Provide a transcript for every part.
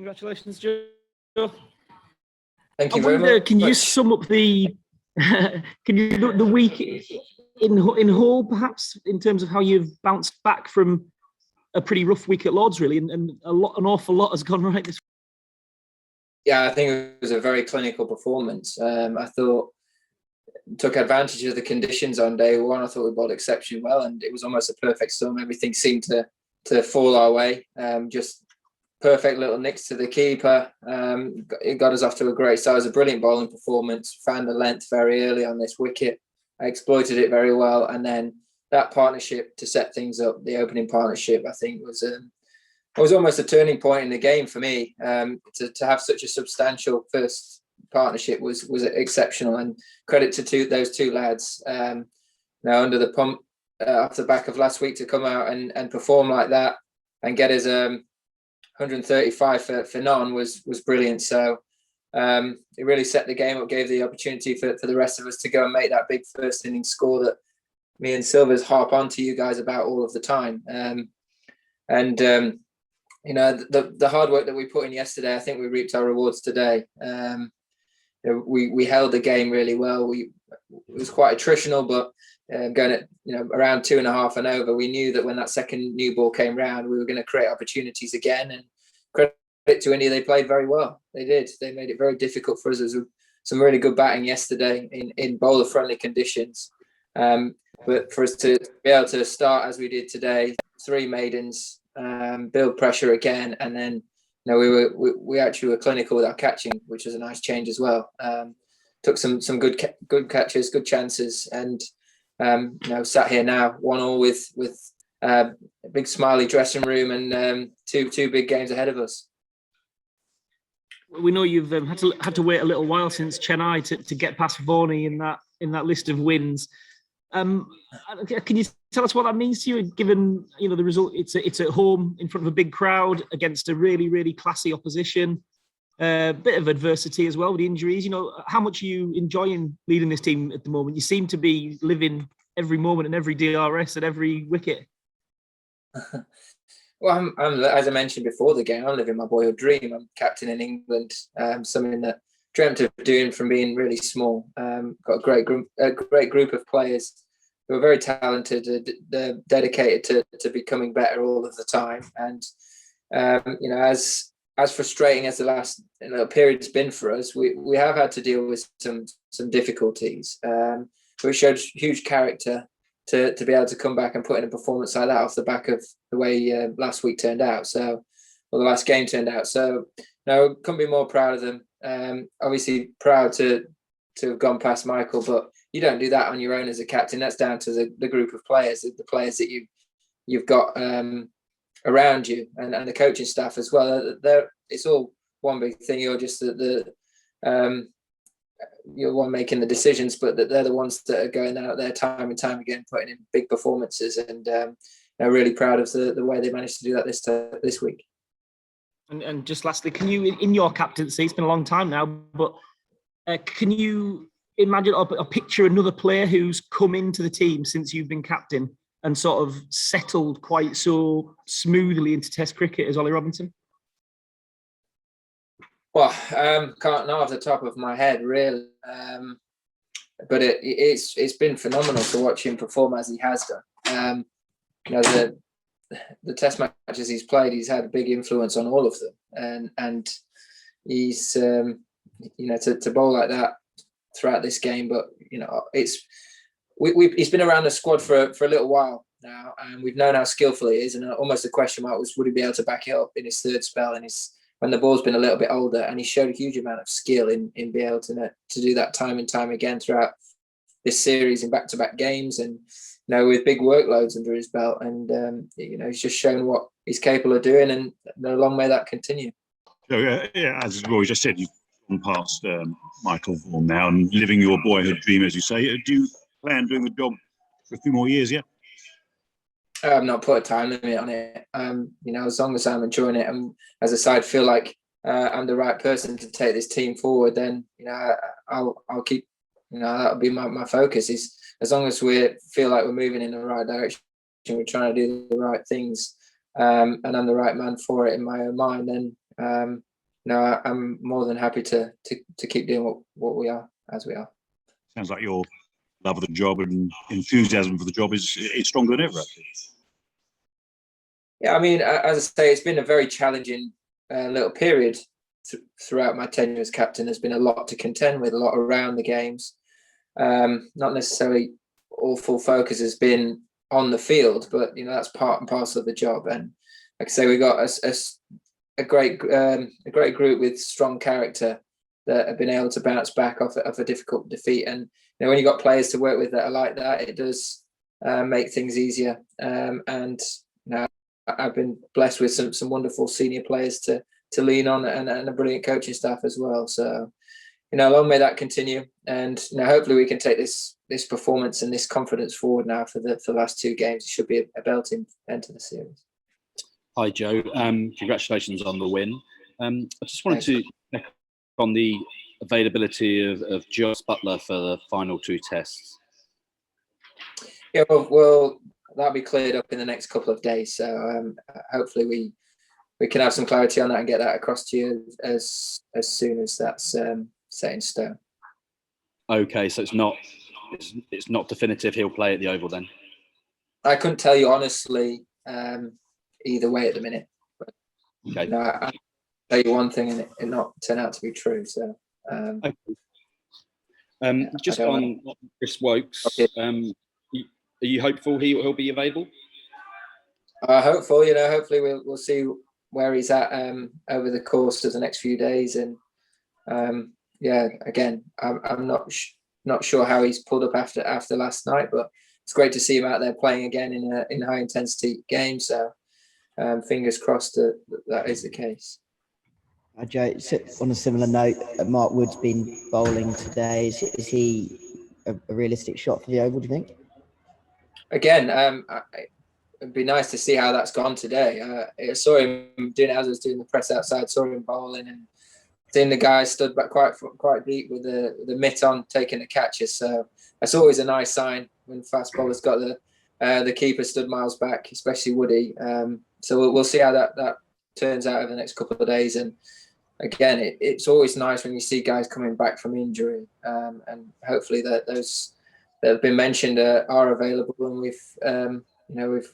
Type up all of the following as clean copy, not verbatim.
Congratulations, Joe. Thank you very much. Can you just sum up the the week in whole, perhaps, in terms of how you've bounced back from a pretty rough week at Lords, really, and an awful lot has gone right this week? Yeah, I think it was a very clinical performance. I thought took advantage of the conditions on day one. I thought we bowled exceptionally well, and it was almost a perfect storm. Everything seemed to fall our way. Just perfect little nicks to the keeper. It got us off to a great start. It was a brilliant bowling performance. Found the length very early on this wicket. I exploited it very well, and then that partnership to set things up, the opening partnership, I think was almost a turning point in the game for me. To have such a substantial first partnership was exceptional, and credit to those two lads. Now under the pump off the back of last week, to come out and perform like that and get us 135 for none was brilliant. So it really set the game up, gave the opportunity for the rest of us to go and make that big first innings score that me and Silvers harp on to you guys about all of the time. You know, the hard work that we put in yesterday, I think we reaped our rewards today. We held the game really well. It was quite attritional, but going at around 2.5 and over, we knew that when that second new ball came round, we were going to create opportunities again. And credit to India, they played very well. They did. They made it very difficult for us. There was some really good batting yesterday in bowler-friendly conditions. But for us to be able to start as we did today, 3 maidens, build pressure again, and then we actually were clinical with our catching, which was a nice change as well. Took some good catches, good chances, and sat here now 1-1 with a big smiley dressing room and two big games ahead of us. We know you've had to wait a little while since Chennai to get past Vaughan in that list of wins. Can you tell us what that means to you, given the result? It's at home in front of a big crowd against a really, really classy opposition. Bit of adversity as well with the injuries. How much are you enjoying leading this team at the moment? You seem to be living every moment and every DRS and every wicket. Well, I'm as I mentioned before the game, I'm living my boyhood dream. I'm captain in England, something that dreamt of doing from being really small. Got a great group of players who are very talented. They're dedicated to becoming better all of the time. And as frustrating as the last period's been for us, we have had to deal with some difficulties. We showed huge character to be able to come back and put in a performance like that off the back of the way last week turned out. The last game turned out. So no, couldn't be more proud of them. Obviously proud to have gone past Michael, but you don't do that on your own as a captain. That's down to the group of players, the players that you've got around you, and the coaching staff as well. It's all one big thing. You're just you're one making the decisions, but they're the ones that are going out there time and time again, putting in big performances, and really proud of the way they managed to do that this week. And just lastly, can you, in your captaincy, it's been a long time now, but can you imagine or picture another player who's come into the team since you've been captain and sort of settled quite so smoothly into Test cricket as Ollie Robinson? Well, can't know off the top of my head, really. But it's been phenomenal to watch him perform as he has done. The Test matches he's played, he's had a big influence on all of them, and he's to bowl like that throughout this game. But he's been around the squad for a little while now, and we've known how skillful he is. And almost the question mark was, would he be able to back it up in his third spell and when the ball's been a little bit older? And he showed a huge amount of skill in being able to do that time and time again throughout this series in back-to-back games, and with big workloads under his belt. And he's just shown what he's capable of doing, and long may that continue. So as Roy just said, you've gone past Michael Vaughan now and living your boyhood dream, as you say. Do you plan doing the job for a few more years yet? I've not put a time limit on it. As long as I'm enjoying it, and as a side feel like I'm the right person to take this team forward, then I'll keep. That'll be my focus. Is as long as we feel like we're moving in the right direction, we're trying to do the right things, and I'm the right man for it in my own mind. Then I'm more than happy to keep doing what we are as we are. Sounds like your love of the job and enthusiasm for the job is stronger than ever. Actually. Yeah, I mean, as I say, it's been a very challenging little period throughout my tenure as captain. There's been a lot to contend with, a lot around the games. Not necessarily all full focus has been on the field, but that's part and parcel of the job. And like I say, we got a great group with strong character that have been able to bounce back off a difficult defeat. And when you got players to work with that are like that, it does make things easier. And I've been blessed with some wonderful senior players to lean on, and a brilliant coaching staff as well. So long may that continue, and hopefully we can take this performance and this confidence forward now for the last 2 games. It should be a belting end to the series. Hi Joe, congratulations on the win. I just wanted to check on the availability of Joss Butler for the final 2 tests. Yeah, well, that'll be cleared up in the next couple of days. So hopefully we can have some clarity on that and get that across to you as soon as that's set in stone. Okay, so it's not definitive he'll play at the Oval then? I couldn't tell you honestly either way at the minute. But, okay. I'll tell you one thing and it not turn out to be true. So okay. Just on Chris Wokes, okay. Are you hopeful he'll be available? Hopeful, hopefully we'll see where he's at over the course of the next few days. And again, I'm not sure how he's pulled up after last night, but it's great to see him out there playing again in a high intensity game. So fingers crossed that is the case. Joe, on a similar note, Mark Wood's been bowling today. Is he a realistic shot for the Oval, do you think? Again, it'd be nice to see how that's gone today. I saw him doing it as I was doing the press outside, saw him bowling, and seeing the guy stood back quite deep with the mitt on, taking the catches. So that's always a nice sign when fast bowlers got the keeper stood miles back, especially Woody. So we'll see how that turns out over the next couple of days. And again, it's always nice when you see guys coming back from injury, and hopefully those that have been mentioned are available, and we've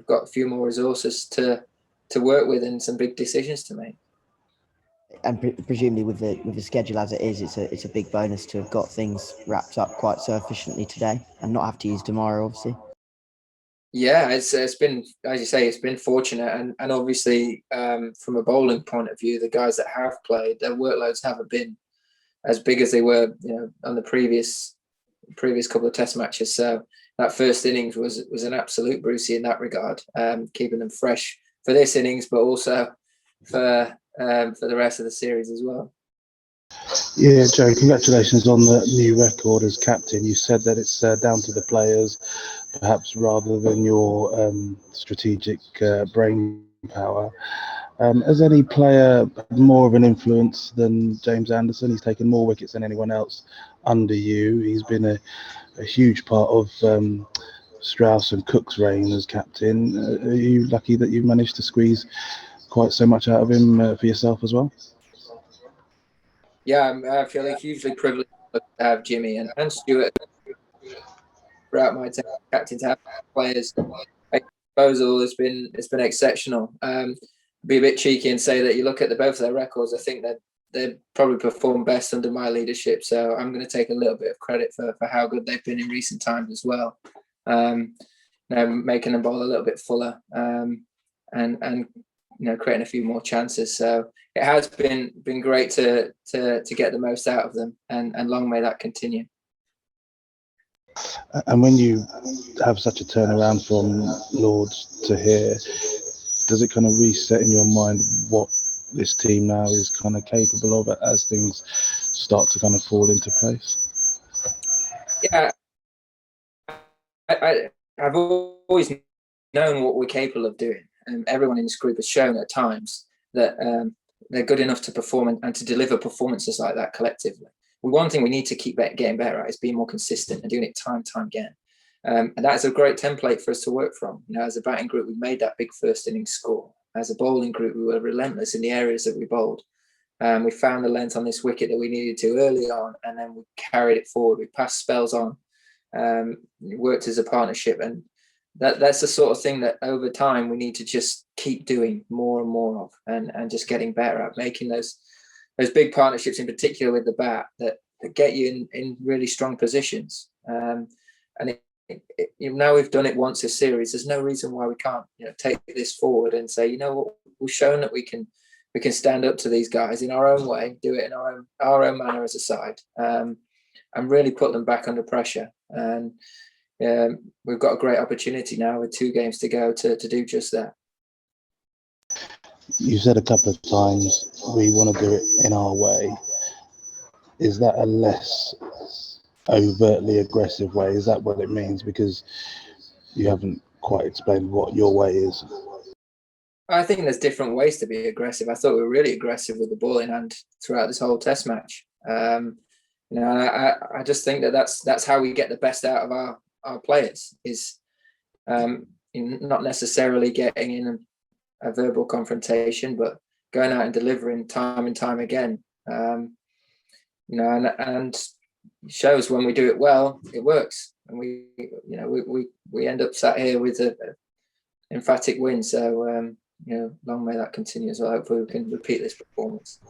got a few more resources to work with and some big decisions to make. And presumably with the schedule as it is, it's a big bonus to have got things wrapped up quite so efficiently today and not have to use tomorrow, obviously. Yeah, it's been, as you say, it's been fortunate, and obviously from a bowling point of view, the guys that have played, their workloads haven't been as big as they were, on the previous couple of test matches. So that first innings was an absolute Brucey in that regard, keeping them fresh for this innings, but also for the rest of the series as well. Yeah, Joe, congratulations on the new record as captain. You said that it's down to the players, perhaps rather than your strategic brain power. Has any player had more of an influence than James Anderson? He's taken more wickets than anyone else under you. He's been a huge part of Strauss and Cook's reign as captain. Are you lucky that you've managed to squeeze quite so much out of him for yourself as well? Yeah, I feel hugely privileged to have Jimmy and Stuart throughout my time captain, to have players at disposal has been exceptional. Be a bit cheeky and say that you look at both of their records, I think that they probably performed best under my leadership. So I'm going to take a little bit of credit for how good they've been in recent times as well. Making the ball a little bit fuller, and creating a few more chances. So it has been great to get the most out of them, and long may that continue. And when you have such a turnaround from Lords to here, does it kind of reset in your mind what this team now is kind of capable of as things start to kind of fall into place? Yeah, I've always known what we're capable of doing, and everyone in this group has shown at times that they're good enough to perform and to deliver performances like that collectively. One thing we need to keep getting better at is being more consistent and doing it time again. And that's a great template for us to work from. As a batting group, we made that big first innings score. As a bowling group, we were relentless in the areas that we bowled. We found the length on this wicket that we needed to early on, and then we carried it forward. We passed spells on, worked as a partnership, and that's the sort of thing that over time we need to just keep doing more and more of, and just getting better at making those big partnerships, in particular with the bat, that get you in really strong positions. And now we've done it once this series, there's no reason why we can't take this forward and say, you know what, we've shown that we can stand up to these guys in our own way, do it in our own manner as a side, and really put them back under pressure. And we've got a great opportunity now with 2 games to go to do just that. You said a couple of times we want to do it in our way. Is that a less overtly aggressive way? Is that what it means? Because you haven't quite explained what your way is. I think there's different ways to be aggressive. I thought we were really aggressive with the ball in hand throughout this whole Test match. I just think that's how we get the best out of our players, is not necessarily getting in a verbal confrontation, but going out and delivering time and time again. And shows when we do it well, it works, and we end up sat here with a emphatic win. So long may that continue as well. Hopefully we can repeat this performance.